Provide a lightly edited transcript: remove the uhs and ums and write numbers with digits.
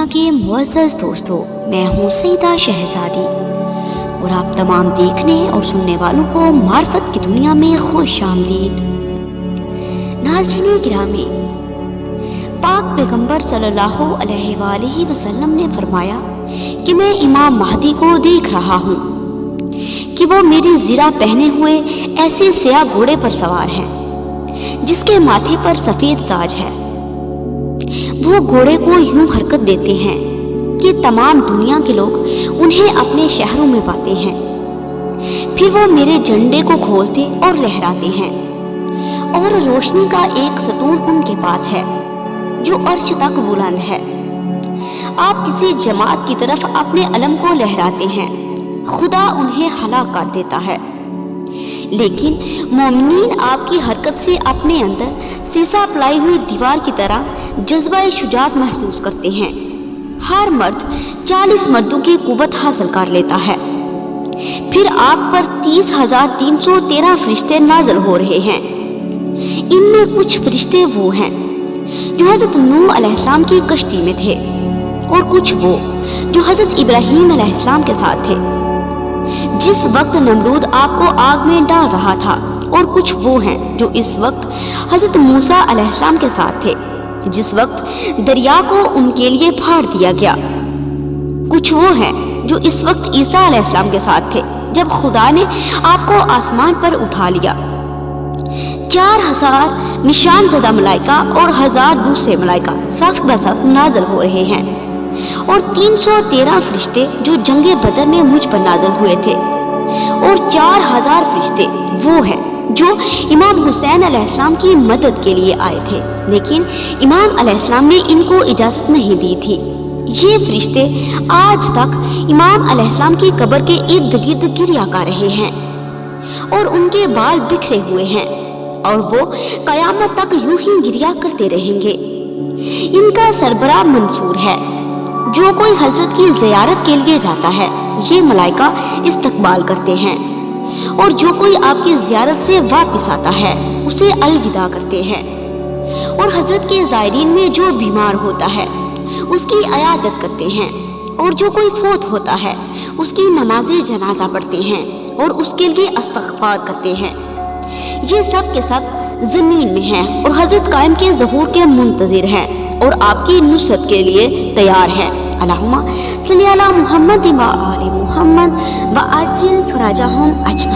دنیا کے معزز دوستو، میں ہوں سیدہ شہزادی اور آپ تمام دیکھنے اور سننے والوں کو معرفت کی دنیا میں خوش آمدید۔ ناظرین گرامی، پاک پیغمبر صلی اللہ علیہ وآلہ وسلم نے فرمایا کہ میں امام مہدی کو دیکھ رہا ہوں کہ وہ میری زرہ پہنے ہوئے ایسے سیاہ گھوڑے پر سوار ہیں جس کے ماتھے پر سفید تاج ہے۔ وہ گھوڑے کو یوں حرکت دیتے ہیں کہ تمام دنیا کے لوگ انہیں اپنے شہروں میں پاتے ہیں۔ پھر وہ میرے جھنڈے کو کھولتے اور لہراتے ہیں اور روشنی کا ایک ستون ان کے پاس ہے جو عرش تک بلند ہے۔ آپ کسی جماعت کی طرف اپنے علم کو لہراتے ہیں، خدا انہیں ہلاک کر دیتا ہے، لیکن مومنین آپ کی حرکت سے اپنے اندر سیسا پلائی ہوئی دیوار کی طرح جذبہ شجاعت محسوس کرتے ہیں۔ ہر مرد 40 مردوں کی قوت حاصل کر لیتا ہے۔ پھر آپ پر 30,313 فرشتے نازل ہو رہے ہیں۔ ان میں کچھ فرشتے وہ ہیں جو حضرت نوح علیہ السلام کی کشتی میں تھے، اور کچھ وہ جو حضرت ابراہیم علیہ السلام کے ساتھ تھے جس وقت نمرود آپ کو آگ میں ڈال رہا تھا، اور کچھ وہ ہیں جو اس وقت حضرت موسیٰ علیہ السلام کے ساتھ تھے جس وقت دریا کو ان کے لیے پھاڑ دیا گیا۔ کچھ وہ ہیں جو اس وقت عیسیٰ علیہ السلام کے ساتھ تھے جب خدا نے آپ کو آسمان پر اٹھا لیا۔ 4,000 نشان زدہ ملائکہ اور 1,000 دوسرے ملائکہ صف بصف نازل ہو رہے ہیں، اور 313 فرشتے جو جنگ بدر میں مجھ پر نازل ہوئے تھے، اور 4,000 فرشتے وہ ہیں جو امام حسین علیہ السلام کی مدد کے لیے آئے تھے، لیکن امام علیہ السلام نے ان کو اجازت نہیں دی تھی۔ یہ فرشتے آج تک امام علیہ السلام کی قبر کے ارد گرد گریا کر رہے ہیں، اور ان کے بال بکھرے ہوئے ہیں، اور وہ قیامت تک یوں ہی گریا کرتے رہیں گے۔ ان کا سربراہ منصور ہے۔ جو کوئی حضرت کی زیارت کے لیے جاتا ہے، یہ ملائکہ استقبال کرتے ہیں، اور جو کوئی آپ کی زیارت سے واپس آتا ہے اسے الوداع کرتے ہیں، اور حضرت کے زائرین میں جو بیمار ہوتا ہے اس کی عیادت کرتے ہیں، اور جو کوئی فوت ہوتا ہے اس کی نماز جنازہ پڑھتے ہیں اور اس کے لیے استغفار کرتے ہیں۔ یہ سب کے سب زمین میں ہیں اور حضرت قائم کے ظہور کے منتظر ہیں اور آپ کی نصرت کے لیے تیار ہیں۔ اللہم صلی علی محمد و آل محمد وعجل فرجہم اجمعین۔